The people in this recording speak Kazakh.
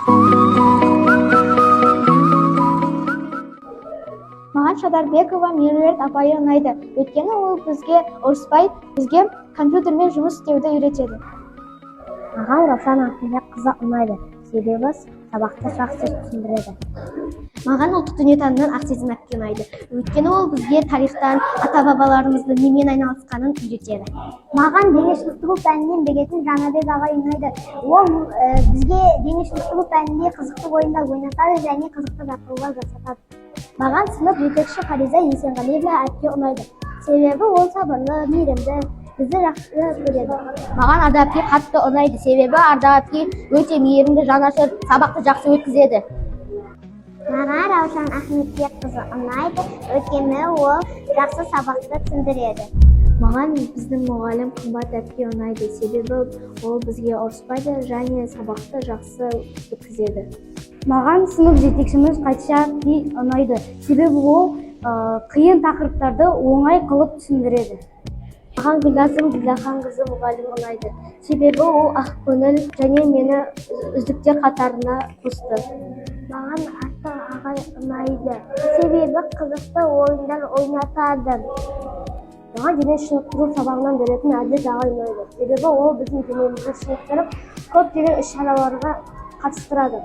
Маған Шадарбекова Меруерт апайы ұнайды. Өйткені ол бізге ұрыспай, бізге компьютермен жұмыс істеуді үйретеді. Маған Раушан Ақылбек қызы ұнайды. Себебі сабақты жақсы түсіндіреді. Маған ұлттық дүниетанымнан Ақсезім әпке ұнайды. Өйткені ол бізге тарихтан, ата-бабаларымыздың немен айналысқанын үйретеді. Маған дене шынықтыру пәнінен бекетін Жанабек ағай ұнайды. Ол бізге дене шынықтыру пәнінде қызықты ойындар ойнатады және қызықты жаттығулар жасатады. Маған сынып жетекші Фариза Есенғалиевна әпке ұнайды. Себебі ол сабырлы, мейірімді, бізді жақсы көреді. Маған Арда әпке қатты ұнайды. Себебі Арда әпке өте мейірімді, жанашыр, сабақты жақсы өткізеді. Маған Раушан Ахметбек қызы ұнайды. Өйткені ол жақсы сабақты түсіндіреді. Маған біздің мұғалім Қымбат әпке ұнайды. Себебі ол бізге ұрыспайды және сабақты жақсы өткізеді. Маған сынып жетекшіміз Қадиша әпке ұнайды. Себебі ол қиын тақырыптарды оңай қылып түсіндіреді. Маған Гүлназым Ділдаханқызы мұғалім ұнайды. Себебі ол ақкөңіл және мені үздіктер қатарына қосты. Маған Ата ағай ұнайды. Себебі қызықты ойындар ойнатады. Маған дене шынықтыру сабағынан беретін Әділет ағай ұнайды. Себебі ол біздің денемізді шынықтырып, көптеген іс-шараларға қатыстырады.